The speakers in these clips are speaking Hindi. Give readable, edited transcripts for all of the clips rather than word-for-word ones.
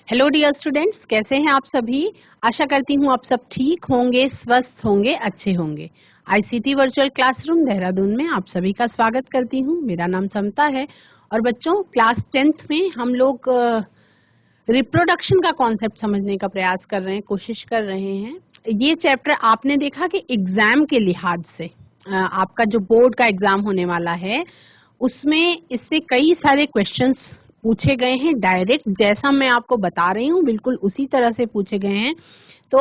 हेलो डियर स्टूडेंट्स, कैसे हैं आप सभी। आशा करती हूँ आप सब ठीक होंगे, स्वस्थ होंगे, अच्छे होंगे। आईसीटी वर्चुअल क्लासरूम देहरादून में आप सभी का स्वागत करती हूँ। मेरा नाम समता है और बच्चों क्लास 10th में हम लोग रिप्रोडक्शन का कॉन्सेप्ट समझने का प्रयास कर रहे हैं, कोशिश कर रहे हैं। ये चैप्टर आपने देखा कि एग्जाम के लिहाज से आपका जो बोर्ड का एग्जाम होने वाला है उसमें इससे कई सारे क्वेश्चंस पूछे गए हैं। डायरेक्ट जैसा मैं आपको बता रही हूँ बिल्कुल उसी तरह से पूछे गए हैं। तो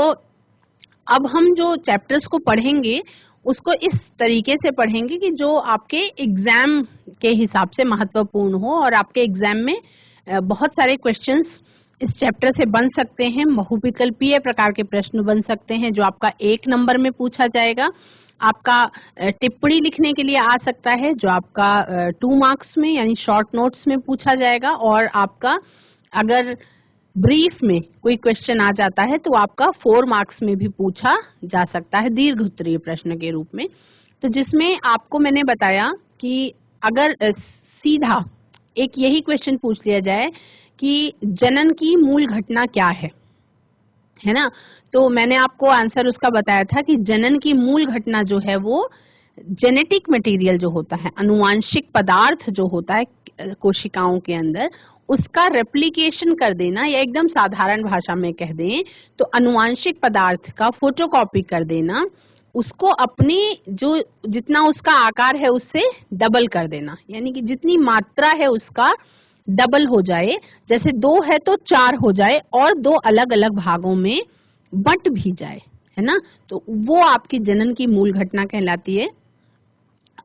अब हम जो चैप्टर्स को पढ़ेंगे उसको इस तरीके से पढ़ेंगे कि जो आपके एग्जाम के हिसाब से महत्वपूर्ण हो और आपके एग्जाम में बहुत सारे क्वेश्चंस इस चैप्टर से बन सकते हैं। बहुविकल्पीय प्रकार के प्रश्न बन सकते हैं जो आपका 1 नंबर में पूछा जाएगा। आपका टिप्पणी लिखने के लिए आ सकता है जो आपका 2 मार्क्स में यानी शॉर्ट नोट्स में पूछा जाएगा। और आपका अगर ब्रीफ में कोई क्वेश्चन आ जाता है तो आपका 4 मार्क्स में भी पूछा जा सकता है दीर्घ उत्तरीय प्रश्न के रूप में। तो जिसमें आपको मैंने बताया कि अगर सीधा एक यही क्वेश्चन पूछ लिया जाए कि जनन की मूल घटना क्या है ना, तो मैंने आपको आंसर उसका बताया था कि जनन की मूल घटना जो है वो जेनेटिक मटेरियल जो होता है, अनुवांशिक पदार्थ जो होता है कोशिकाओं के अंदर, उसका रेप्लिकेशन कर देना, या एकदम साधारण भाषा में कह दें तो अनुवांशिक पदार्थ का फोटोकॉपी कर देना, उसको अपनी जो जितना उसका आकार है उससे डबल कर देना, यानी कि जितनी मात्रा है उसका डबल हो जाए। जैसे 2 है तो 4 हो जाए और 2 अलग अलग भागों में बंट भी जाए, है ना। तो वो आपकी जनन की मूल घटना कहलाती है।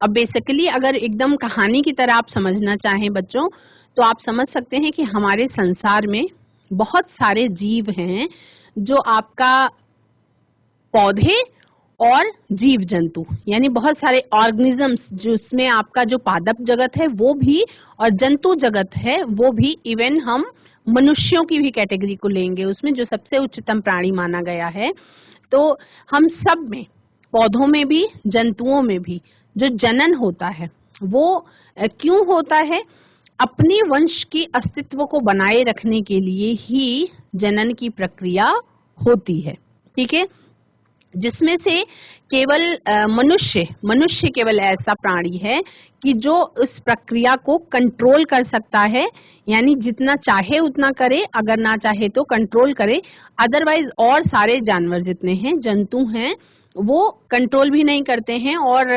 अब बेसिकली अगर एकदम कहानी की तरह आप समझना चाहें बच्चों तो आप समझ सकते हैं कि हमारे संसार में बहुत सारे जीव हैं जो आपका पौधे और जीव जंतु यानी बहुत सारे ऑर्गेनिजम्स जिसमें आपका जो पादप जगत है वो भी और जंतु जगत है वो भी, इवन हम मनुष्यों की भी कैटेगरी को लेंगे उसमें जो सबसे उच्चतम प्राणी माना गया है। तो हम सब में, पौधों में भी जंतुओं में भी जो जनन होता है वो क्यों होता है? अपने वंश की अस्तित्व को बनाए रखने के लिए ही जनन की प्रक्रिया होती है, ठीक है। जिसमें से केवल मनुष्य केवल ऐसा प्राणी है कि जो उस प्रक्रिया को कंट्रोल कर सकता है, यानी जितना चाहे उतना करे, अगर ना चाहे तो कंट्रोल करे। अदरवाइज और सारे जानवर जितने हैं, जंतु हैं, वो कंट्रोल भी नहीं करते हैं और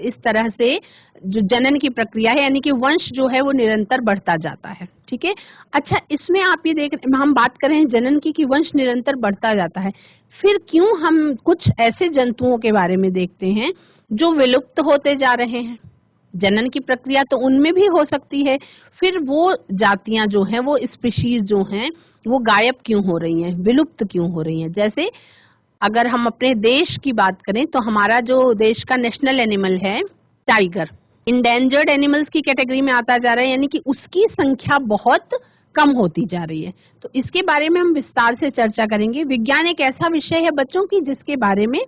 इस तरह से जो जनन की प्रक्रिया है यानी कि वंश जो है वो निरंतर बढ़ता जाता है, ठीक है। अच्छा, इसमें आप ये हम बात कर रहे हैं जनन की कि वंश निरंतर बढ़ता जाता है। फिर क्यों हम कुछ ऐसे जंतुओं के बारे में देखते हैं जो विलुप्त होते जा रहे हैं? जनन की प्रक्रिया तो उनमें भी हो सकती है, फिर वो जातियां जो हैं, वो स्पीशीज जो हैं, वो गायब क्यों हो रही हैं, विलुप्त क्यों हो रही हैं? जैसे अगर हम अपने देश की बात करें तो हमारा जो देश का नेशनल एनिमल है टाइगर, इंडेंजर्ड एनिमल्स की कैटेगरी में आता जा रहा है, यानी कि उसकी संख्या बहुत कम होती जा रही है। तो इसके बारे में हम विस्तार से चर्चा करेंगे। विज्ञान एक ऐसा विषय है बच्चों की जिसके बारे में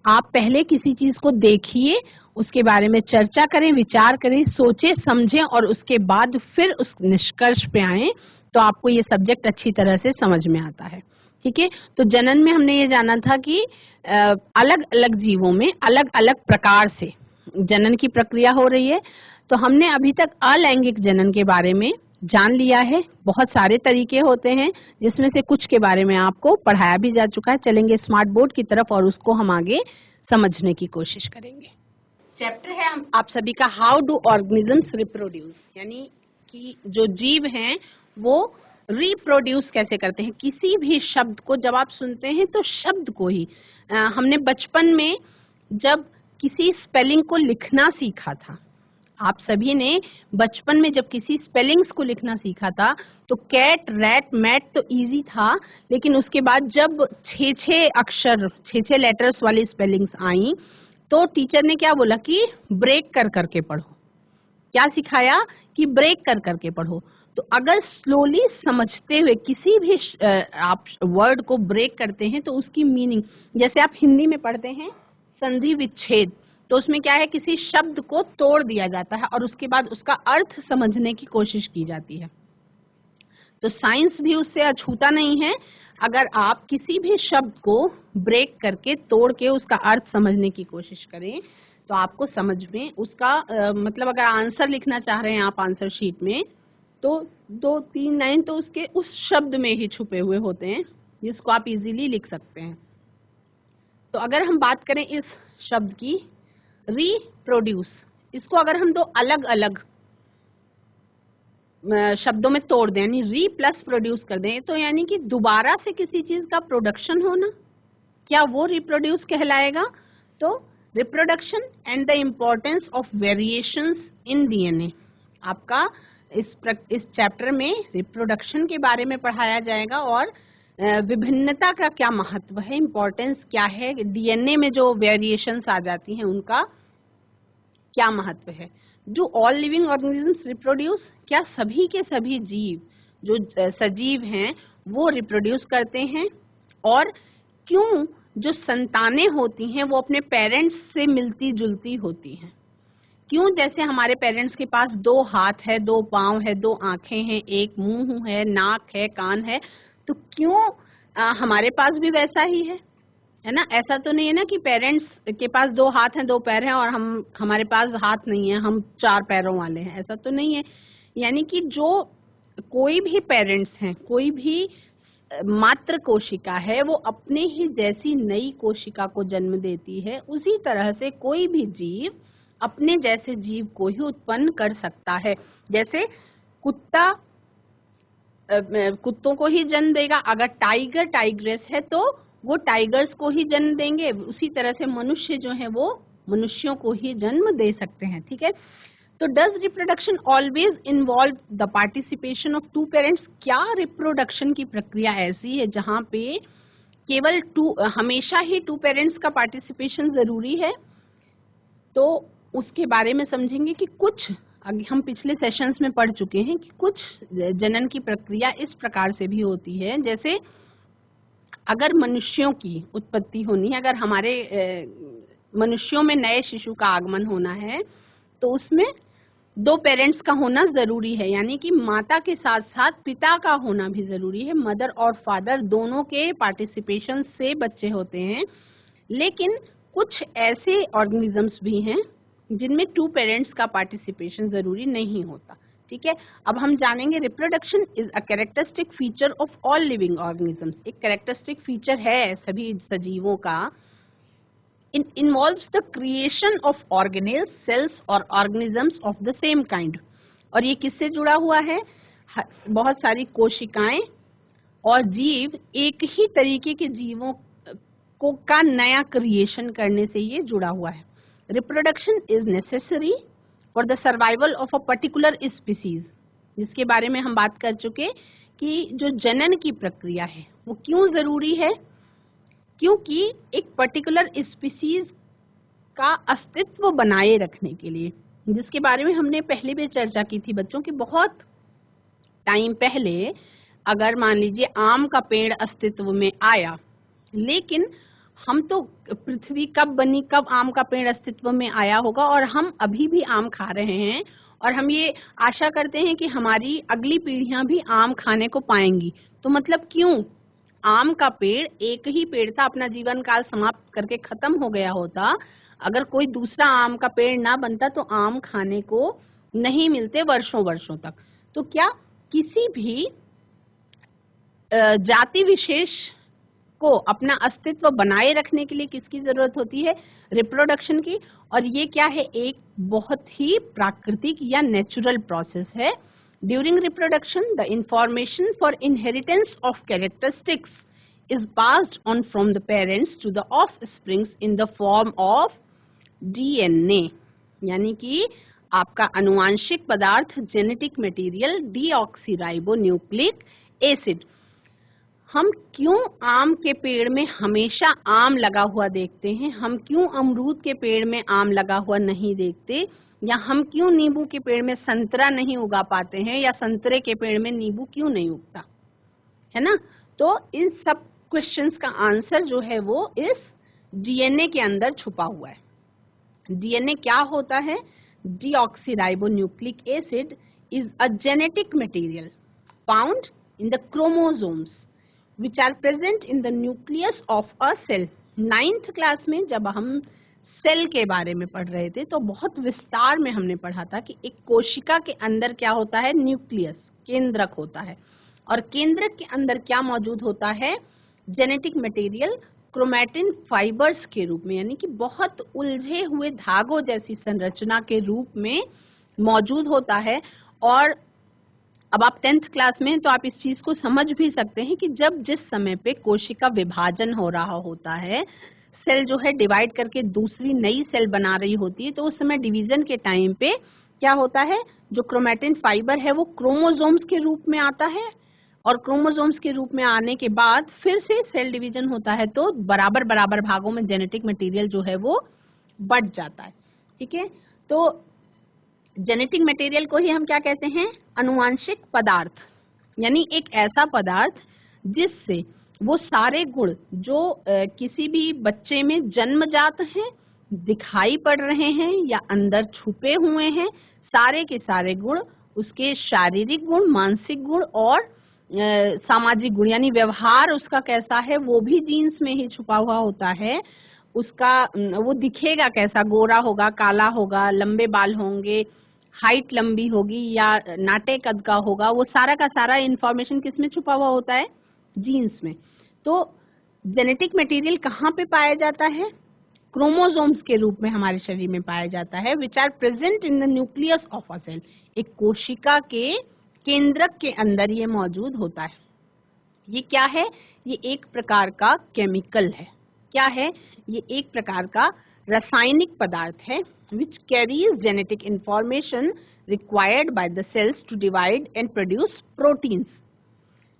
आप पहले किसी चीज को देखिए, उसके बारे में चर्चा करें, विचार करें, सोचें, समझें और उसके बाद फिर उस निष्कर्ष पे आए तो आपको ये सब्जेक्ट अच्छी तरह से समझ में आता है, ठीक है। तो जनन में हमने ये जाना था कि अलग अलग जीवों में अलग अलग प्रकार से जनन की प्रक्रिया हो रही है। तो हमने अभी तक अलैंगिक जनन के बारे में जान लिया है। बहुत सारे तरीके होते हैं जिसमें से कुछ के बारे में आपको पढ़ाया भी जा चुका है। चलेंगे स्मार्ट बोर्ड की तरफ और उसको हम आगे समझने की कोशिश करेंगे। चैप्टर है आप सभी का हाउ डू ऑर्गेनिजम्स रिप्रोड्यूस, यानी कि जो जीव हैं वो रिप्रोड्यूस कैसे करते हैं। किसी भी शब्द को जब आप सुनते हैं तो शब्द को ही हमने बचपन में जब किसी स्पेलिंग को लिखना सीखा था, आप सभी ने बचपन में जब किसी स्पेलिंग्स को लिखना सीखा था तो कैट, रैट, मैट तो इजी था, लेकिन उसके बाद जब 6 अक्षर 6 लेटर्स वाली स्पेलिंग्स आई तो टीचर ने क्या बोला कि ब्रेक कर करके पढ़ो। क्या सिखाया कि ब्रेक कर करके पढ़ो। तो अगर स्लोली समझते हुए किसी भी आप वर्ड को ब्रेक करते हैं तो उसकी मीनिंग, जैसे आप हिंदी में पढ़ते हैं संधि विच्छेद, तो उसमें क्या है, किसी शब्द को तोड़ दिया जाता है और उसके बाद उसका अर्थ समझने की कोशिश की जाती है। तो साइंस भी उससे अछूता नहीं है। अगर आप किसी भी शब्द को ब्रेक करके, तोड़ के उसका अर्थ समझने की कोशिश करें तो आपको समझ में उसका मतलब अगर आंसर लिखना चाह रहे हैं आप आंसर शीट में, तो 2-3 लाइन तो उसके उस शब्द में ही छुपे हुए होते हैं जिसको आप इजीली लिख सकते हैं। तो अगर हम बात करें इस शब्द की, रिप्रोड्यूस, इसको अगर हम दो अलग अलग शब्दों में तोड़ दें, यानी री प्लस प्रोड्यूस कर दें, तो यानी कि दोबारा से किसी चीज का प्रोडक्शन होना, क्या वो रिप्रोड्यूस कहलाएगा? तो reproduction and the importance of variations in DNA, आपका इस चैप्टर में रिप्रोडक्शन के बारे में पढ़ाया जाएगा और विभिन्नता का क्या महत्व है, इम्पोर्टेंस क्या है, डीएनए में जो वेरिएशंस आ जाती हैं उनका क्या महत्व है। Do all living organisms reproduce, क्या सभी के सभी जीव जो सजीव हैं वो रिप्रोड्यूस करते हैं? और क्यों जो संतानें होती हैं वो अपने पेरेंट्स से मिलती जुलती होती हैं? क्यों जैसे हमारे पेरेंट्स के पास 2 हाथ है, 2 पाँव है, 2 आंखें हैं, एक मुंह है, नाक है, कान है, तो क्यों हमारे पास भी वैसा ही है ना? ऐसा तो नहीं है ना कि पेरेंट्स के पास 2 हाथ हैं, 2 पैर हैं और हमारे पास हाथ नहीं है, हम 4 पैरों वाले हैं, ऐसा तो नहीं है। यानी कि जो कोई भी पेरेंट्स हैं, कोई भी मात्र कोशिका है, वो अपने ही जैसी नई कोशिका को जन्म देती है। उसी तरह से कोई भी जीव अपने जैसे जीव को ही उत्पन्न कर सकता है। जैसे कुत्ता कुत्तों को ही जन्म देगा, अगर टाइगर टाइग्रेस है तो वो टाइगर्स को ही जन्म देंगे, उसी तरह से मनुष्य जो है वो मनुष्यों को ही जन्म दे सकते हैं। ठीक है, तो does reproduction always involve the participation of 2 parents, क्या रिप्रोडक्शन की प्रक्रिया ऐसी है जहाँ पे केवल हमेशा ही 2 पेरेंट्स का पार्टिसिपेशन जरूरी है? तो उसके बारे में समझेंगे कि कुछ हम पिछले सेशंस में पढ़ चुके हैं कि कुछ जनन की प्रक्रिया इस प्रकार से भी होती है। जैसे अगर मनुष्यों की उत्पत्ति होनी है, अगर हमारे मनुष्यों में नए शिशु का आगमन होना है तो उसमें 2 पेरेंट्स का होना जरूरी है, यानी कि माता के साथ साथ पिता का होना भी जरूरी है। मदर और फादर दोनों के पार्टिसिपेशन से बच्चे होते हैं। लेकिन कुछ ऐसे ऑर्गेनिजम्स भी हैं जिनमें 2 पेरेंट्स का पार्टिसिपेशन जरूरी नहीं होता। ठीक है, अब हम जानेंगे reproduction is a characteristic feature of all living organisms, एक कैरेक्टरिस्टिक फीचर है सभी सजीवों का। It involves the creation of organelles, cells or organisms of the same kind. और ये किससे जुड़ा हुआ है? बहुत सारी कोशिकाएं और जीव एक ही तरीके के जीवों को का नया क्रिएशन करने से ये जुड़ा हुआ है। Reproduction is necessary for the survival of a particular species, जिसके बारे में हम बात कर चुके कि जो जनन की प्रक्रिया है वो क्यों जरूरी है? क्योंकि एक पर्टिकुलर स्पीसीज का अस्तित्व बनाए रखने के लिए, जिसके बारे में हमने पहले भी चर्चा की थी बच्चों की। बहुत टाइम पहले अगर मान लीजिए आम का पेड़ अस्तित्व में आया, लेकिन हम तो पृथ्वी कब बनी, कब आम का पेड़ अस्तित्व में आया होगा, और हम अभी भी आम खा रहे हैं और हम ये आशा करते हैं कि हमारी अगली पीढ़ियां भी आम खाने को पाएंगी। तो मतलब क्यों? आम का पेड़ एक ही पेड़ था, अपना जीवन काल समाप्त करके खत्म हो गया होता। अगर कोई दूसरा आम का पेड़ ना बनता तो आम खाने को नहीं मिलते वर्षों वर्षों तक। तो क्या किसी भी जाति विशेष को अपना अस्तित्व बनाए रखने के लिए किसकी जरूरत होती है? रिप्रोडक्शन की। और ये क्या है? एक बहुत ही प्राकृतिक या नेचुरल प्रोसेस है। During reproduction, the information for inheritance of characteristics is passed on from the parents to the offsprings in the form of DNA, यानी कि आपका अनुवांशिक पदार्थ, जेनेटिक मटेरियल, डीऑक्सीराइबोन्यूक्लिक एसिड। हम क्यों आम के पेड़ में हमेशा आम लगा हुआ देखते हैं? हम क्यों अमरूद के पेड़ में आम लगा हुआ नहीं देखते? या हम क्यों नींबू के पेड़ में संतरा नहीं उगा पाते हैं, या संतरे के पेड़ में नींबू क्यों नहीं उगता है ना? तो इन सब क्वेश्चंस का आंसर जो है वो इस डीएनए के अंदर छुपा हुआ है। डीएनए क्या होता है? Deoxyribonucleic acid is a genetic material found in the chromosomes which are present in the nucleus of a cell. 9th class में जब हम सेल के बारे में पढ़ रहे थे तो बहुत विस्तार में हमने पढ़ा था कि एक कोशिका के अंदर क्या होता है, न्यूक्लियस, केंद्रक होता है, और केंद्रक के अंदर क्या मौजूद होता है, जेनेटिक मटेरियल क्रोमैटिन फाइबर्स के रूप में, यानी कि बहुत उलझे हुए धागों जैसी संरचना के रूप में मौजूद होता है। और अब आप 10th क्लास में, तो आप इस चीज को समझ भी सकते हैं कि जब जिस समय पे कोशिका विभाजन हो रहा होता है, सेल जो है डिवाइड करके दूसरी नई सेल बना रही होती है, तो उस समय डिवीजन के टाइम पे क्या होता है, जो क्रोमैटिन फाइबर है वो क्रोमोसोम्स के रूप में आता है, और क्रोमोसोम्स के रूप में आने के बाद फिर से सेल डिवीजन होता है, तो बराबर बराबर भागों में जेनेटिक मटेरियल जो है वो बढ़ जाता है। ठीक है, तो जेनेटिक मटेरियल को ही हम क्या कहते हैं, अनुवांशिक पदार्थ, यानी एक ऐसा पदार्थ जिससे वो सारे गुण जो किसी भी बच्चे में जन्मजात हैं, दिखाई पड़ रहे हैं या अंदर छुपे हुए हैं, सारे के सारे गुण, उसके शारीरिक गुण, मानसिक गुण और सामाजिक गुण, यानी व्यवहार उसका कैसा है वो भी जीन्स में ही छुपा हुआ होता है। उसका वो दिखेगा कैसा, गोरा होगा, काला होगा, लंबे बाल होंगे, हाइट लंबी होगी या नाटे कद का होगा, वो सारा का सारा इंफॉर्मेशन किस में छुपा हुआ होता है, जीन्स में। तो जेनेटिक मटेरियल कहाँ पे पाया जाता है, क्रोमोसोम्स के रूप में हमारे शरीर में पाया जाता है, which are present in the nucleus of a cell. एक कोशिका के केंद्रक के अंदर ये मौजूद होता है। ये क्या है, ये एक प्रकार का केमिकल है। क्या है, ये एक प्रकार का रासायनिक पदार्थ है which carries genetic information required by the cells to divide and produce proteins,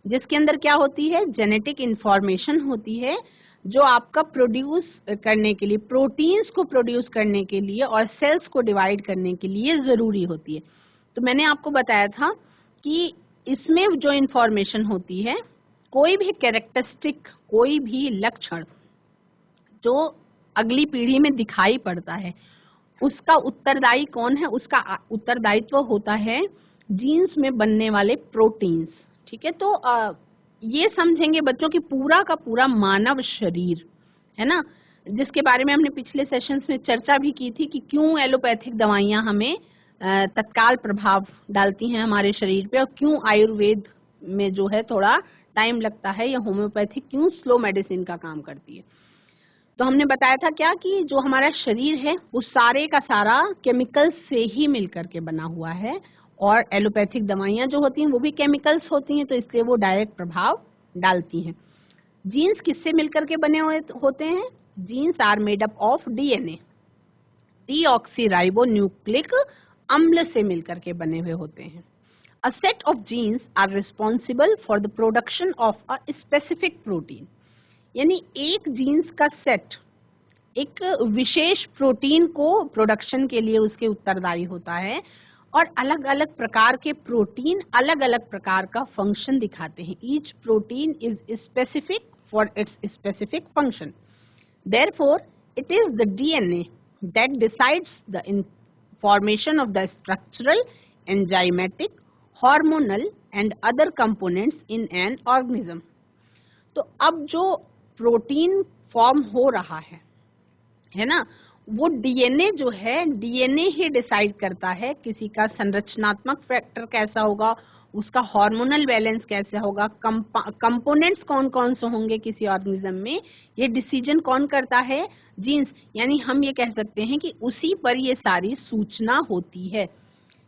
जिसके अंदर क्या होती है, जेनेटिक इंफॉर्मेशन होती है जो आपका प्रोड्यूस करने के लिए, प्रोटीन्स को प्रोड्यूस करने के लिए और सेल्स को डिवाइड करने के लिए जरूरी होती है। तो मैंने आपको बताया था कि इसमें जो इंफॉर्मेशन होती है, कोई भी कैरेक्टरिस्टिक, कोई भी लक्षण जो अगली पीढ़ी में दिखाई पड़ता है, उसका उत्तरदायी कौन है, उसका उत्तरदायित्व होता है जीन्स में बनने वाले प्रोटीन्स। ठीक है, तो ये समझेंगे बच्चों की पूरा का पूरा मानव शरीर है ना, जिसके बारे में हमने पिछले सेशंस में चर्चा भी की थी कि क्यों एलोपैथिक दवाइयां हमें तत्काल प्रभाव डालती हैं हमारे शरीर पे, और क्यों आयुर्वेद में जो है थोड़ा टाइम लगता है, या होम्योपैथिक क्यों स्लो मेडिसिन का काम करती है। तो हमने बताया था क्या कि जो हमारा शरीर है वो सारे का सारा केमिकल्स से ही मिलकर के बना हुआ है, और एलोपैथिक दवाइयां जो होती हैं वो भी केमिकल्स होती हैं, तो इसलिए वो डायरेक्ट प्रभाव डालती हैं। जीन्स किससे मिलकर के बने हुए होते हैं, genes are made up of DNA, deoxyribonucleic अम्ल से मिलकर के बने हुए होते हैं। A set of genes are responsible for the production of a specific protein, यानी एक जीन्स का सेट एक विशेष प्रोटीन को प्रोडक्शन के लिए उसके उत्तरदायी होता है, और अलग अलग प्रकार के प्रोटीन अलग अलग प्रकार का फंक्शन दिखाते हैं। Each protein is specific for its specific function, therefore it is the DNA that decides the formation of the structural, enzymatic, hormonal and other components in an organism. तो अब जो प्रोटीन फॉर्म हो रहा है ना, वो डीएनए जो है, डीएनए ही डिसाइड करता है किसी का संरचनात्मक फैक्टर कैसा होगा, उसका हार्मोनल बैलेंस कैसा होगा, कंपोनेंट्स कौन कौन से होंगे किसी ऑर्गेनिज्म में, ये डिसीजन कौन करता है, जीन्स। यानी हम ये कह सकते हैं कि उसी पर ये सारी सूचना होती है।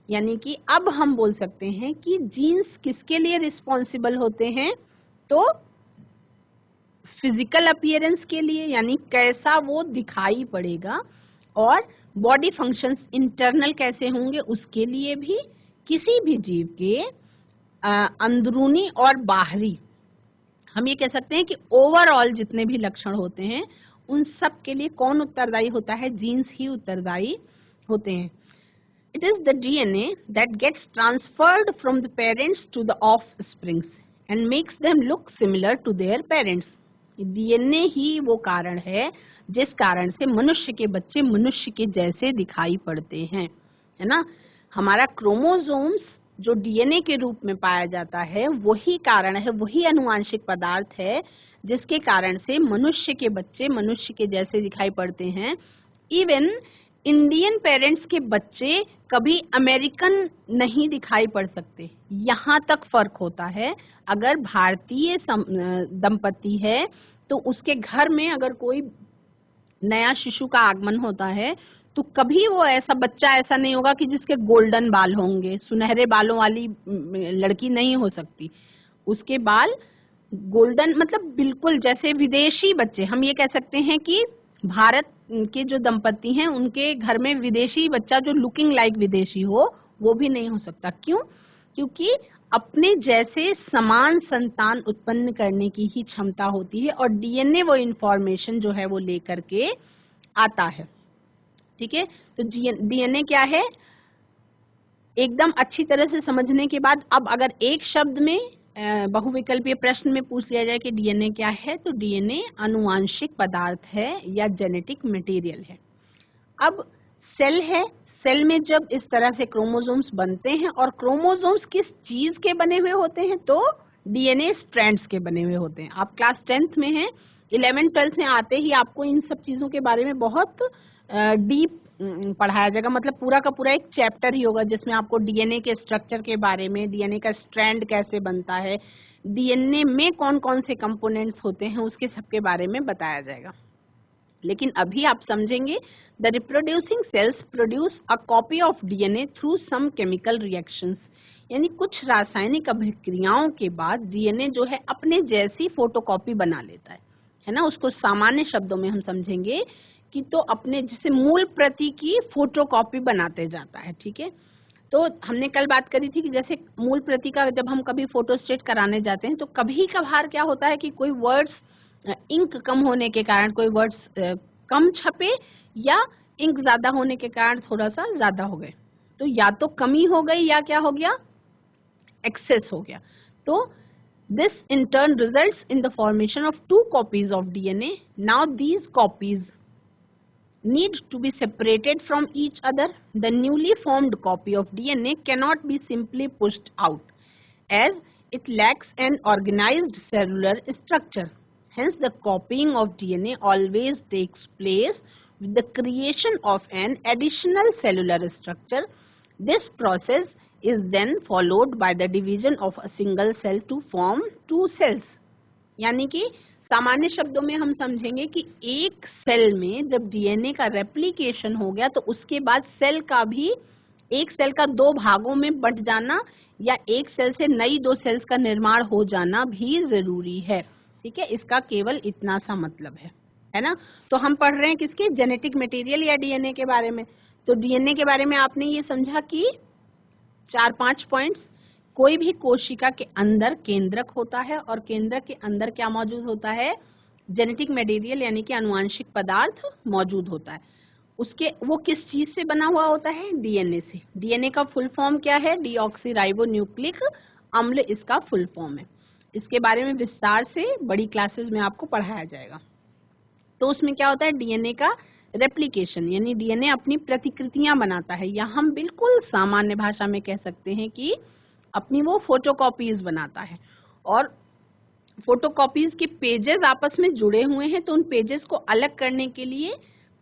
यानी कि अब हम बोल सकते हैं कि जीन्स किसके लिए रिस्पॉन्सिबल होते हैं, तो फिजिकल अपीयरेंस के लिए, यानी कैसा वो दिखाई पड़ेगा, और बॉडी फंक्शंस इंटरनल कैसे होंगे उसके लिए भी, किसी भी जीव के अंदरूनी और बाहरी, हम ये कह सकते हैं कि ओवरऑल जितने भी लक्षण होते हैं उन सब के लिए कौन उत्तरदायी होता है, जीन्स ही उत्तरदायी होते हैं। It is the DNA that gets transferred from the parents to the offsprings and makes them look similar to their parents. DNA ही वो कारण है जिस कारण से मनुष्य के बच्चे मनुष्य के जैसे दिखाई पड़ते हैं, है ना। हमारा क्रोमोसोम्स जो डीएनए के रूप में पाया जाता है वही कारण है, वही अनुवांशिक पदार्थ है जिसके कारण से मनुष्य के बच्चे मनुष्य के जैसे दिखाई पड़ते हैं। इवन इंडियन पेरेंट्स के बच्चे कभी अमेरिकन नहीं दिखाई पड़ सकते, यहाँ तक फर्क होता है। अगर भारतीय दंपति है तो उसके घर में अगर कोई नया शिशु का आगमन होता है तो कभी वो ऐसा बच्चा ऐसा नहीं होगा कि जिसके गोल्डन बाल होंगे, सुनहरे बालों वाली लड़की नहीं हो सकती। उसके बाल गोल्डन मतलब बिल्कुल जैसे विदेशी बच्चे, हम ये कह सकते हैं कि भारत के जो दंपति हैं उनके घर में विदेशी बच्चा जो लुकिंग लाइक विदेशी हो वो भी नहीं हो सकता। क्यों? क्योंकि अपने जैसे समान संतान उत्पन्न करने की ही क्षमता होती है और डीएनए वो इंफॉर्मेशन जो है वो लेकर के आता है। ठीक है, तो डीएनए क्या है एकदम अच्छी तरह से समझने के बाद अब अगर एक शब्द में बहुविकल्पीय प्रश्न में पूछ लिया जाए कि डीएनए क्या है, तो डीएनए अनुवांशिक पदार्थ है या जेनेटिक मटेरियल है। अब सेल है, सेल में जब इस तरह से क्रोमोसोम्स बनते हैं और क्रोमोसोम्स किस चीज के बने हुए होते हैं, तो डीएनए स्ट्रैंड्स के बने हुए होते हैं। आप क्लास 10th में हैं, 11th 12th में आते ही आपको इन सब चीजों के बारे में बहुत डीप पढ़ाया जाएगा। मतलब पूरा का पूरा एक चैप्टर ही होगा जिसमें आपको डीएनए के स्ट्रक्चर के बारे में, डीएनए का स्ट्रैंड कैसे बनता है, डीएनए में कौन कौन से कंपोनेंट्स होते हैं, उसके सबके बारे में बताया जाएगा। लेकिन अभी आप समझेंगे the reproducing cells produce a copy of DNA through some chemical reactions, यानी कुछ रासायनिक अभिक्रियाओं के बाद डीएनए जो है अपने जैसी फोटोकॉपी बना लेता है ना। उसको सामान्य शब्दों में हम समझेंगे कि तो अपने जैसे मूल प्रति की फोटोकॉपी बनाते जाता है। ठीक है, तो हमने कल बात करी थी कि जैसे मूल प्रति का जब हम कभी फोटोस्टेट कराने जाते हैं तो कभी कभार क्या होता है कि कोई वर्ड्स इंक कम होने के कारण कोई वर्ड्स कम छपे या इंक ज्यादा होने के कारण थोड़ा सा ज्यादा हो गए, तो या तो कमी हो गई या क्या हो गया, एक्सेस हो गया। तो this in turn results in the formation of two copies of DNA. Now these copies need to be separated from each other. The newly formed copy of DNA cannot be simply pushed out as it lacks an organized cellular structure. Hence, the copying of DNA always takes place with the creation of an additional cellular structure. This process is then followed by the division of a single cell to form two cells. यानी कि सामान्य शब्दों में हम समझेंगे कि एक सेल में जब डीएनए का रेप्लिकेशन हो गया तो उसके बाद सेल का भी एक सेल का दो भागों में बंट जाना या एक सेल से नई दो सेल्स का निर्माण हो जाना भी जरूरी है। ठीक है, इसका केवल इतना सा मतलब है ना। तो हम पढ़ रहे हैं किसके, जेनेटिक मटेरियल या डीएनए के बारे में। तो डीएनए के बारे में आपने ये समझा कि 4-5 पॉइंट्स, कोई भी कोशिका के अंदर केंद्रक होता है और केंद्रक के अंदर क्या मौजूद होता है, जेनेटिक मटेरियल यानी कि अनुवांशिक पदार्थ मौजूद होता है। उसके वो किस चीज से बना हुआ होता है, डीएनए से। डीएनए का फुल फॉर्म क्या है, डीऑक्सीराइबोन्यूक्लिक अम्ल इसका फुल फॉर्म है। इसके बारे में विस्तार से बड़ी क्लासेस में आपको पढ़ाया जाएगा। तो उसमें क्या होता है, डीएनए का रेप्लिकेशन, यानी डीएनए अपनी प्रतिकृतियां बनाता है, या हम बिल्कुल सामान्य भाषा में कह सकते हैं कि अपनी वो फोटोकॉपीज बनाता है। और फोटोकॉपीज के पेजेस आपस में जुड़े हुए हैं, तो उन पेजेस को अलग करने के लिए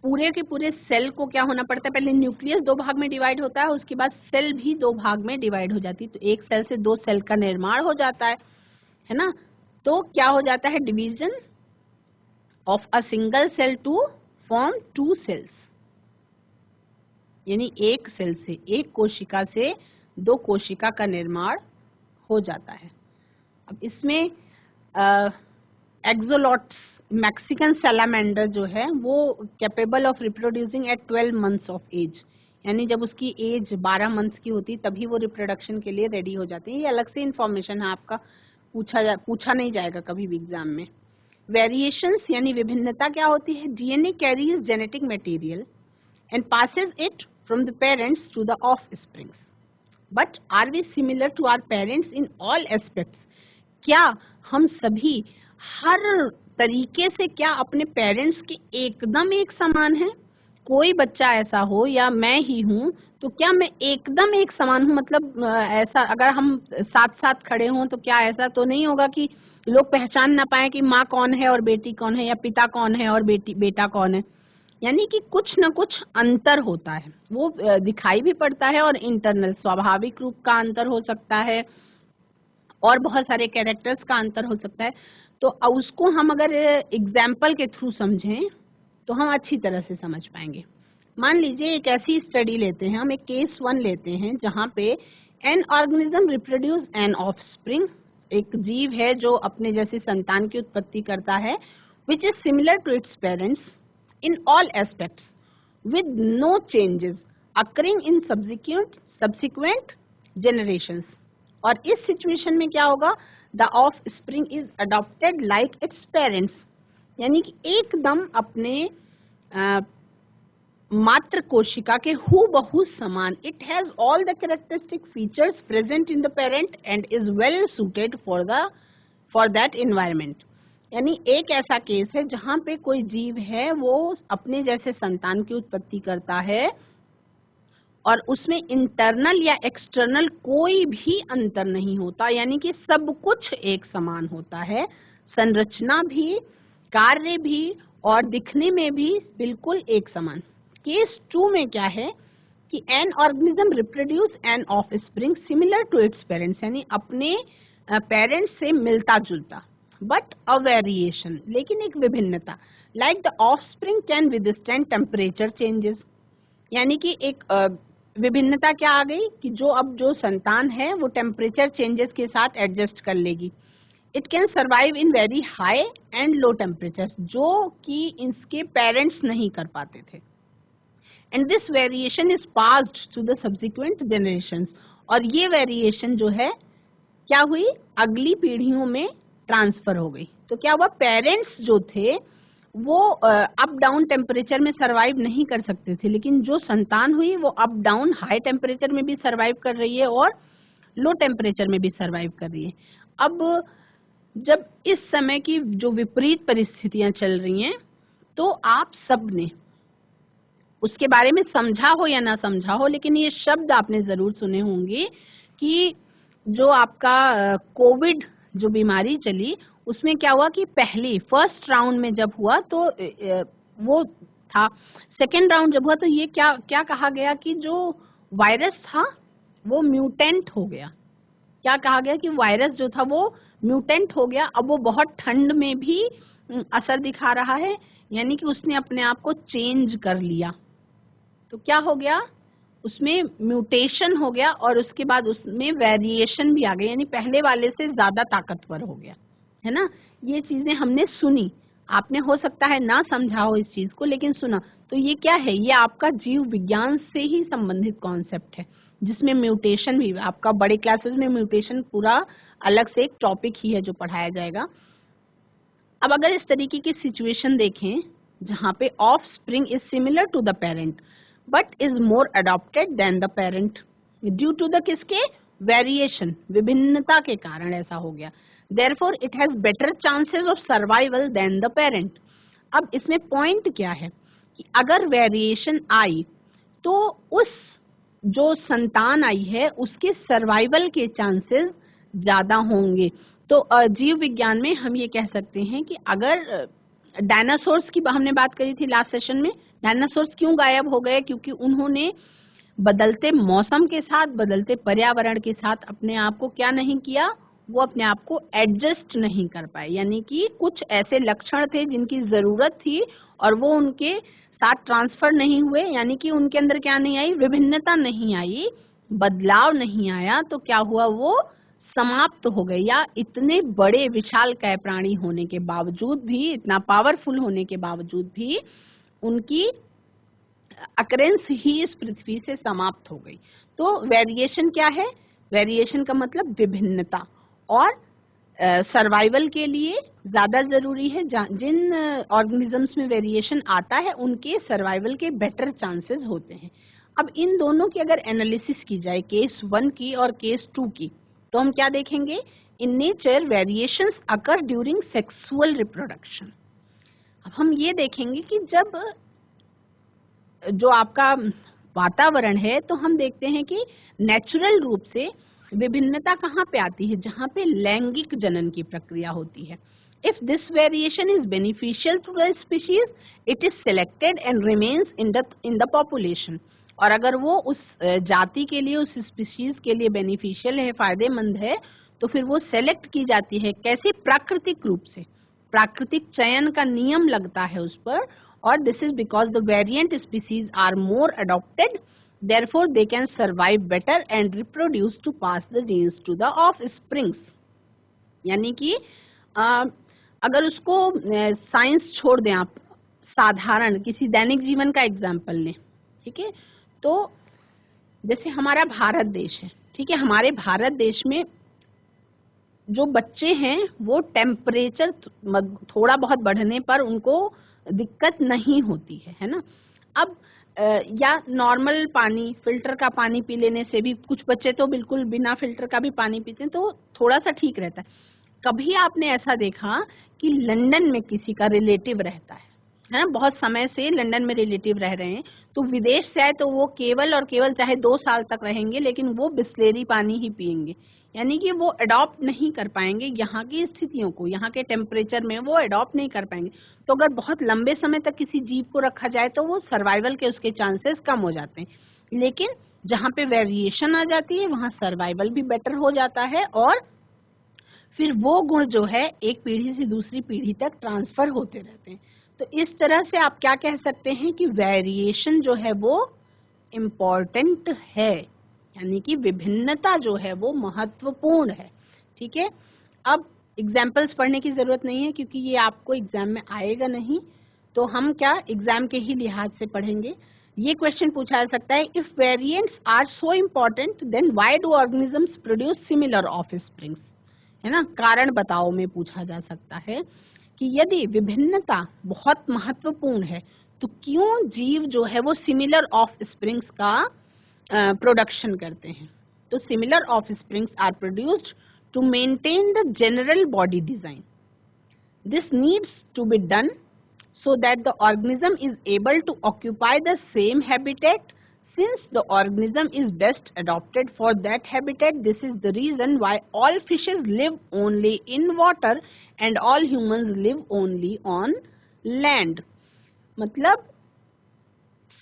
पूरे के पूरे सेल को क्या होना पड़ता है, पहले न्यूक्लियस 2 भाग में डिवाइड होता है, उसके बाद सेल भी 2 भाग में डिवाइड हो जाती है। तो एक सेल से 2 सेल का निर्माण हो जाता है ना। तो क्या हो जाता है, division of a single cell to form 2 cells, यानी एक सेल से, एक कोशिका से 2 कोशिका का निर्माण हो जाता है। अब इसमें एक्सोलॉट्स, मैक्सिकन सैलामेंडर जो है वो capable of reproducing at 12 months of age, यानी जब उसकी एज 12 मंथ्स की होती तभी वो रिप्रोडक्शन के लिए रेडी हो जाती है। ये अलग से इंफॉर्मेशन है, आपका पूछा नहीं जाएगा कभी भी एग्जाम में। वेरिएशंस यानी विभिन्नता क्या होती है, DNA carries genetic material and passes it from the parents to the offsprings, but are we similar to our parents in all aspects. क्या हम सभी हर तरीके से क्या अपने पेरेंट्स के एकदम एक समान हैं? कोई बच्चा ऐसा हो या मैं ही हूँ, तो क्या मैं एकदम एक समान हूँ? मतलब ऐसा अगर हम साथ साथ खड़े हों तो क्या ऐसा तो नहीं होगा कि लोग पहचान ना पाए कि माँ कौन है और बेटी कौन है, या पिता कौन है और बेटा कौन है? यानी कि कुछ न कुछ अंतर होता है, वो दिखाई भी पड़ता है, और इंटरनल स्वाभाविक रूप का अंतर हो सकता है, और बहुत सारे कैरेक्टर्स का अंतर हो सकता है। तो उसको हम अगर एग्जाम्पल के थ्रू समझें तो हम अच्छी तरह से समझ पाएंगे। मान लीजिए एक ऐसी स्टडी लेते हैं, हम एक केस 1 लेते हैं जहाँ पे an organism reproduce an offspring, एक जीव है जो अपने जैसे संतान की उत्पत्ति करता है, which is similar to its parents in all aspects with no changes occurring in subsequent generations। और इस सिचुएशन में क्या होगा? The of spring is adopted like it's parents, यानी कि एकदम अपने मात्र कोशिका के हूबहू समान। It has all the characteristic features present in the parent and is well suited for that environment. यानी एक ऐसा केस है जहाँ पे कोई जीव है वो अपने जैसे संतान की उत्पत्ति करता है, और उसमें इंटरनल या एक्सटर्नल कोई भी अंतर नहीं होता, यानी कि सब कुछ एक समान होता है, संरचना भी, कार्य भी, और दिखने में भी बिल्कुल एक समान। केस 2 में क्या है कि an organism reproduce an offspring similar to its parents, यानी अपने पेरेंट्स से मिलता जुलता, बट अ वेरिएशन, लेकिन एक विभिन्नता। Like the offspring can withstand temperature changes, यानी कि एक विभिन्नता क्या आ गई कि जो संतान है वो टेम्परेचर चेंजेस के साथ एडजस्ट कर लेगी। It can survive in very high and low temperature, जो कि इसके पेरेंट्स नहीं कर पाते थे। And this variation is passed to the subsequent generations, और ये वेरिएशन जो है क्या हुई? अगली पीढ़ियों में ट्रांसफर हो गई। तो क्या हुआ? पेरेंट्स जो थे वो अप डाउन टेम्परेचर में सरवाइव नहीं कर सकते थे, लेकिन जो संतान हुई वो अप डाउन हाई टेम्परेचर में भी सरवाइव कर रही है और लो टेम्परेचर में भी सरवाइव कर रही है। अब जब इस समय की जो विपरीत परिस्थितियां चल रही हैं, तो आप सब ने उसके बारे में समझा हो या ना समझा हो, लेकिन ये शब्द आपने जरूर सुने होंगे कि जो आपका कोविड जो बीमारी चली, उसमें क्या हुआ कि पहले फर्स्ट राउंड में जब हुआ तो वो था, सेकेंड राउंड जब हुआ तो ये क्या क्या कहा गया कि जो वायरस था वो म्यूटेंट हो गया। क्या कहा गया कि वायरस जो था वो म्यूटेंट हो गया। अब वो बहुत ठंड में भी असर दिखा रहा है, यानी कि उसने अपने आप को चेंज कर लिया। तो क्या हो गया? उसमें म्यूटेशन हो गया, और उसके बाद उसमें वेरिएशन भी आ गई, यानी पहले वाले से ज्यादा ताकतवर हो गया, है ना। ये चीजें हमने सुनी, आपने हो सकता है ना समझा हो इस चीज को, लेकिन सुना। तो ये क्या है? ये आपका जीव विज्ञान से ही संबंधित कॉन्सेप्ट है, जिसमें म्यूटेशन भी, आपका बड़े क्लासेस में म्यूटेशन पूरा अलग से एक टॉपिक ही है जो पढ़ाया जाएगा। अब अगर इस तरीके की सिचुएशन देखें जहाँ पे offspring is similar to the parent but is more adopted than the parent, due to the किसके? वेरिएशन, विभिन्नता के कारण ऐसा हो गया। Therefore it has better chances of survival than the parent. अब इसमें पॉइंट क्या है कि अगर वेरिएशन आई तो उस जो संतान आई है उसके सर्वाइवल के चांसेस ज्यादा होंगे। तो जीव विज्ञान में हम ये कह सकते हैं कि अगर डायनासोर्स की हमने बात करी थी लास्ट सेशन में, डायनासोर्स क्यों गायब हो गए? क्योंकि उन्होंने बदलते मौसम के साथ, बदलते पर्यावरण के साथ अपने आप को क्या नहीं किया? वो अपने आप को एडजस्ट नहीं कर पाए, यानी कि कुछ ऐसे लक्षण थे जिनकी जरूरत थी और वो उनके साथ ट्रांसफर नहीं हुए, यानी कि उनके अंदर क्या नहीं आई? विभिन्नता नहीं आई, बदलाव नहीं आया। तो क्या हुआ? वो समाप्त हो गए, या इतने बड़े विशालकाय प्राणी होने के बावजूद भी, इतना पावरफुल होने के बावजूद भी उनकी अकरेंस ही इस पृथ्वी से समाप्त हो गई। तो वेरिएशन क्या है? वेरिएशन का मतलब विभिन्नता, और सर्वाइवल के लिए ज्यादा जरूरी है। जिन ऑर्गेनिजम्स में वेरिएशन आता है उनके सर्वाइवल के बेटर चांसेस होते हैं। अब इन दोनों की अगर एनालिसिस की जाए, केस 1 की और केस 2 की, तो हम क्या देखेंगे? In nature variations occur during sexual reproduction. अब हम ये देखेंगे कि जब जो आपका वातावरण है, तो हम देखते हैं कि नेचुरल रूप से विभिन्नता कहाँ पे आती है, जहाँ पे लैंगिक जनन की प्रक्रिया होती है। If this variation is beneficial to the species, it is selected and remains in the population. और अगर वो उस जाति के लिए, उस स्पीशीज के लिए बेनिफिशियल है, फायदेमंद है, तो फिर वो सेलेक्ट की जाती है। कैसे? प्राकृतिक रूप से, प्राकृतिक चयन का नियम लगता है उस पर। और this is because the variant species are more adopted, therefore they can survive better and reproduce to pass the genes to the offsprings। यानी कि अगर उसको साइंस छोड़ दें, आप साधारण किसी दैनिक जीवन का एग्जाम्पल लें, ठीक है, तो जैसे हमारा भारत देश है, ठीक है, हमारे भारत देश में जो बच्चे हैं वो टेम्परेचर थोड़ा बहुत बढ़ने पर उनको दिक्कत नहीं होती है ना। अब या नॉर्मल पानी, फिल्टर का पानी पी लेने से भी, कुछ बच्चे तो बिल्कुल बिना फिल्टर का भी पानी पीते हैं, तो थोड़ा सा ठीक रहता है। कभी आपने ऐसा देखा कि लंदन में किसी का रिलेटिव रहता है ना, बहुत समय से लंदन में रिलेटिव रह रहे हैं, तो विदेश से आए तो वो केवल और केवल चाहे 2 साल तक रहेंगे, लेकिन वो बिस्लेरी पानी ही पिएंगे। यानी कि वो अडॉप्ट नहीं कर पाएंगे यहाँ की स्थितियों को, यहाँ के टेम्परेचर में वो अडॉप्ट नहीं कर पाएंगे। तो अगर बहुत लंबे समय तक किसी जीव को रखा जाए तो वो सर्वाइवल के उसके चांसेस कम हो जाते हैं। लेकिन जहाँ पे वेरिएशन आ जाती है वहाँ सर्वाइवल भी बेटर हो जाता है, और फिर वो गुण जो है एक पीढ़ी से दूसरी पीढ़ी तक ट्रांसफर होते रहते हैं। तो इस तरह से आप क्या कह सकते हैं कि वेरिएशन जो है वो इम्पोर्टेंट है, यानी कि विभिन्नता जो है वो महत्वपूर्ण है। ठीक है, अब एग्जाम्पल्स पढ़ने की जरूरत नहीं है क्योंकि ये आपको एग्जाम में आएगा नहीं, तो हम क्या एग्जाम के ही लिहाज से पढ़ेंगे। ये क्वेश्चन पूछा जा सकता है, if variants are so important then why do organisms produce similar offsprings, है ना, कारण बताओ में पूछा जा सकता है कि यदि विभिन्नता बहुत महत्वपूर्ण है तो क्यों जीव जो है वो सिमिलर ऑफस्प्रिंग्स का प्रोडक्शन करते हैं। तो similar offsprings are produced to maintain the general body design. This needs to be done so that the organism is able to occupy the same habitat. Since the organism is best adapted for that habitat, this is the reason why all fishes live only in water and all humans live only on land. मतलब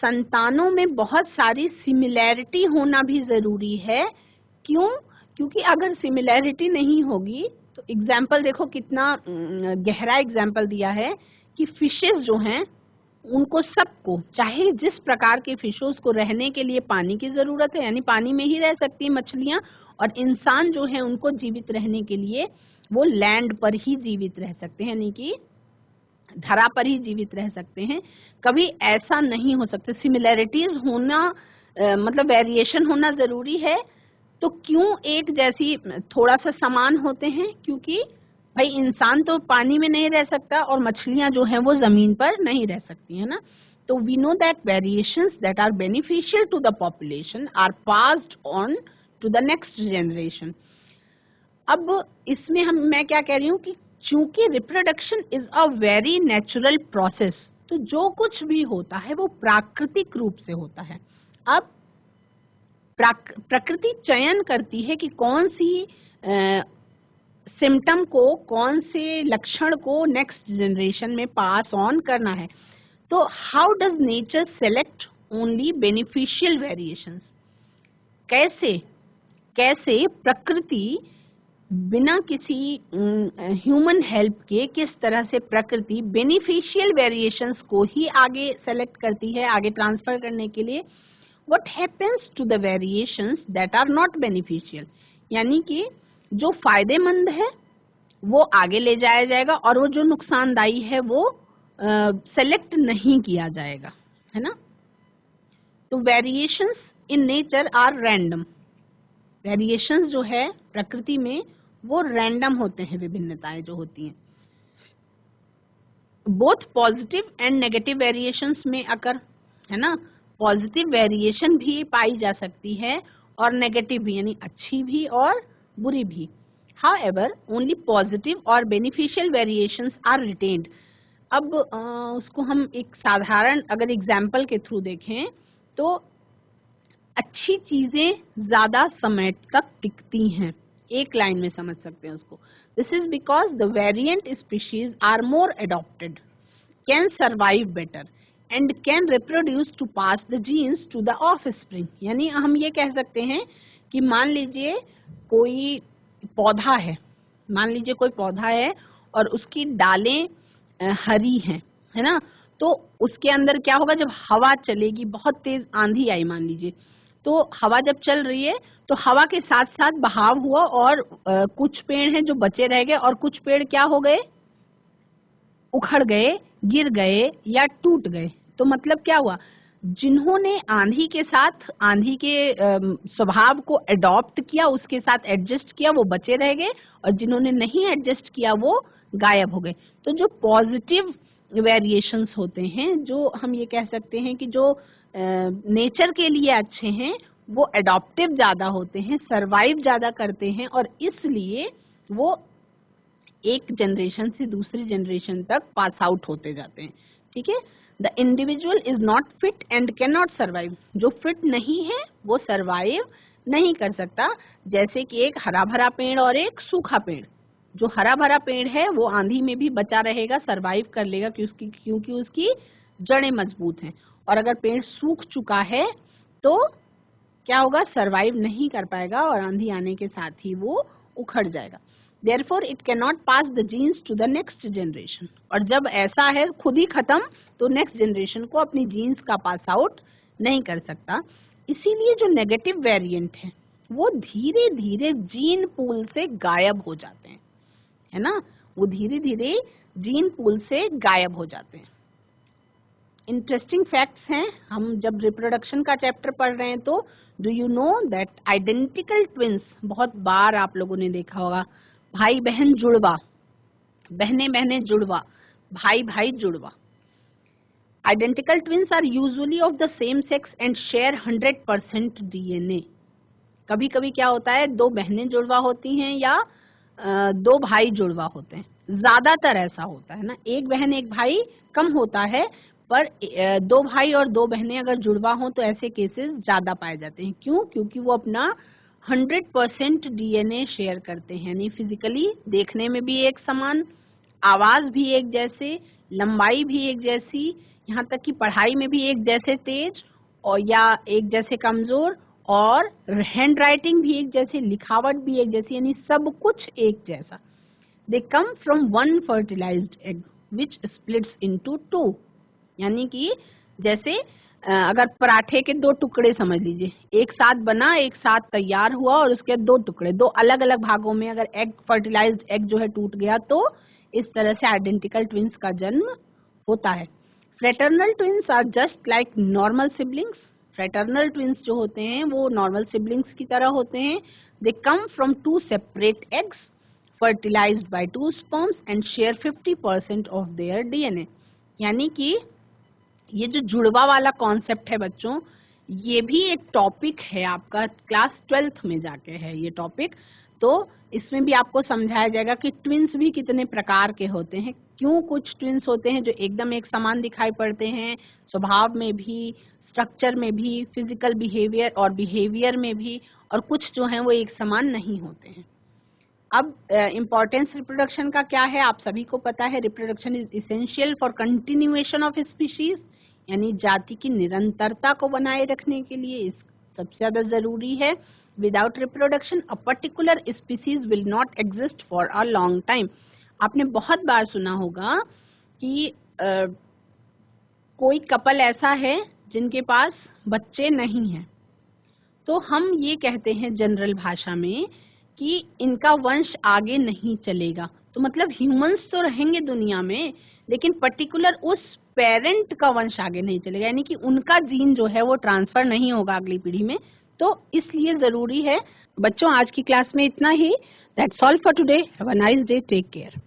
संतानों में बहुत सारी सिमिलैरिटी होना भी जरूरी है। क्यों? क्योंकि अगर सिमिलैरिटी नहीं होगी तो एग्जाम्पल देखो कितना गहरा एग्जाम्पल दिया है कि फिशेस जो हैं उनको सबको, चाहे जिस प्रकार के फिश हो, उसको रहने के लिए पानी की जरूरत है, यानी पानी में ही रह सकती है मछलियां, और इंसान जो है उनको जीवित रहने के लिए वो लैंड पर ही जीवित रह सकते हैं, यानी कि धरा पर ही जीवित रह सकते हैं। कभी ऐसा नहीं हो सकता। सिमिलैरिटीज होना मतलब वेरिएशन होना जरूरी है। तो क्यों एक जैसी थोड़ा सा समान होते हैं? क्योंकि भाई इंसान तो पानी में नहीं रह सकता और मछलियां जो हैं वो जमीन पर नहीं रह सकती है ना। तो we know that variations that are beneficial to the population are passed on to the next generation. अब इसमें मैं क्या कह रही हूँ कि चूंकि reproduction is a very natural process, तो जो कुछ भी होता है वो प्राकृतिक रूप से होता है। अब प्रकृति चयन करती है कि कौन सी सिम्टम को, कौन से लक्षण को नेक्स्ट जनरेशन में पास ऑन करना है। तो how does nature select only beneficial variations? कैसे प्रकृति बिना किसी ह्यूमन हेल्प के किस तरह से प्रकृति बेनिफिशियल वेरिएशंस को ही आगे सेलेक्ट करती है, आगे ट्रांसफर करने के लिए। What happens to the variations that are not beneficial, यानी कि जो फायदेमंद है वो आगे ले जाया जाएगा और वो जो नुकसानदायी है वो सेलेक्ट नहीं किया जाएगा, है ना। तो variations in nature are random. Variations जो है प्रकृति में वो रैंडम होते हैं, विभिन्नताएं जो होती हैं। Both positive and negative variations में अकर, है ना, पॉजिटिव वेरिएशन भी पाई जा सकती है और नेगेटिव भी, यानी अच्छी भी और बुरी भी। However, only positive or beneficial variations are retained. अब उसको हम एक साधारण अगर एग्जाम्पल के थ्रू देखें तो अच्छी चीजें ज्यादा समय तक टिकती हैं, एक लाइन में समझ सकते हैं उसको। This is because the variant species are more adopted, can survive better and can reproduce to pass the genes to the offspring. यानी हम ये कह सकते हैं कि मान लीजिए कोई पौधा है और उसकी डालें हरी हैं, है ना, तो उसके अंदर क्या होगा, जब हवा चलेगी, बहुत तेज आंधी आई मान लीजिए, तो हवा जब चल रही है तो हवा के साथ साथ बहाव हुआ और कुछ पेड़ हैं जो बचे रह गए और कुछ पेड़ क्या हो गए, उखड़ गए, गिर गए या टूट गए। तो मतलब क्या हुआ, जिन्होंने आंधी के साथ, आंधी के स्वभाव को अडॉप्ट किया, उसके साथ एडजस्ट किया, वो बचे रह गए, और जिन्होंने नहीं एडजस्ट किया वो गायब हो गए। तो जो पॉजिटिव वेरिएशंस होते हैं, जो हम ये कह सकते हैं कि जो नेचर के लिए अच्छे हैं, वो एडॉप्टिव ज्यादा होते हैं, सरवाइव ज्यादा करते हैं, और इसलिए वो एक जनरेशन से दूसरी जनरेशन तक पास आउट होते जाते हैं। ठीक है, the individual is not fit and can not survive. जो फिट नहीं है वो सर्वाइव नहीं कर सकता। जैसे कि एक हरा भरा पेड़ और एक सूखा पेड़, जो हरा भरा पेड़ है वो आंधी में भी बचा रहेगा, सरवाइव कर लेगा क्योंकि उसकी जड़ें मजबूत हैं, और अगर पेड़ सूख चुका है तो क्या होगा, सरवाइव नहीं कर पाएगा और आंधी आने के साथ ही वो उखड़ जाएगा। Therefore, it cannot pass the genes to the next generation. और जब ऐसा है खुद ही खत्म, तो नेक्स्ट जनरेशन को अपनी जीन्स का पास आउट नहीं कर सकता। इसीलिए जो नेगेटिव वेरिएंट है वो धीरे धीरे जीन पूल से गायब हो जाते हैं, है ना, वो धीरे धीरे जीन पूल से गायब हो जाते हैं। इंटरेस्टिंग फैक्ट्स हैं, हम जब रिप्रोडक्शन का चैप्टर पढ़ रहे हैं तो do you know that identical twins, बहुत बार आप लोगों ने देखा होगा, भाई बहन जुड़वा, बहने बहने जुड़वा, भाई भाई जुड़वा। Identical twins are usually of the same sex and share 100% DNA. कभी कभी क्या होता है, दो बहनें जुड़वा होती हैं या दो भाई जुड़वा होते हैं, ज्यादातर ऐसा होता है ना, एक बहन एक भाई कम होता है, पर दो भाई और दो बहनें अगर जुड़वा हो तो ऐसे केसेस ज्यादा पाए जाते हैं। क्यों? क्योंकि वो अपना 100% डीएनए शेयर करते हैं, यानी फिजिकली देखने में भी एक समान, आवाज भी एक जैसे, लंबाई भी एक जैसी, यहाँ तक कि पढ़ाई में भी एक जैसे तेज और या एक जैसे कमजोर, और हैंड राइटिंग भी एक जैसे, लिखावट भी एक जैसी, यानी सब कुछ एक जैसा। They come from one fertilized egg which splits into 2, यानी कि जैसे अगर पराठे के दो टुकड़े समझ लीजिए, एक साथ बना, एक साथ तैयार हुआ, और उसके दो टुकड़े, दो अलग अलग भागों में अगर एग, फर्टिलाइज्ड एग जो है टूट गया, तो इस तरह से आइडेंटिकल ट्विंस का जन्म होता है। Fraternal twins are just like normal siblings. Fraternal twins जो होते हैं वो नॉर्मल सिबलिंग्स की तरह होते हैं। They come from 2 separate eggs fertilized by 2 sperms and share 50% of their DNA। यानी कि ये जो जुड़वा वाला कॉन्सेप्ट है बच्चों, ये भी एक टॉपिक है आपका, क्लास 12th में जाके है ये टॉपिक। तो इसमें भी आपको समझाया जाएगा कि ट्विंस भी कितने प्रकार के होते हैं, क्यों कुछ ट्विंस होते हैं जो एकदम एक समान दिखाई पड़ते हैं, स्वभाव में भी, स्ट्रक्चर में भी, फिजिकल बिहेवियर और बिहेवियर में भी, और कुछ जो हैं वो एक समान नहीं होते हैं। अब इम्पोर्टेंस रिप्रोडक्शन का क्या है, आप सभी को पता है, reproduction is essential for continuation of species, यानी जाति की निरंतरता को बनाए रखने के लिए इस सबसे ज्यादा जरूरी है। Without reproduction a particular species will not exist for a long time. आपने बहुत बार सुना होगा कि कोई कपल ऐसा है जिनके पास बच्चे नहीं हैं, तो हम ये कहते हैं जनरल भाषा में कि इनका वंश आगे नहीं चलेगा। तो मतलब ह्यूमंस तो रहेंगे दुनिया में, लेकिन पर्टिकुलर उस पेरेंट का वंश आगे नहीं चलेगा, यानी कि उनका जीन जो है वो ट्रांसफर नहीं होगा अगली पीढ़ी में। तो इसलिए जरूरी है। बच्चों आज की क्लास में इतना ही। That's all for today. Have a nice day, take care.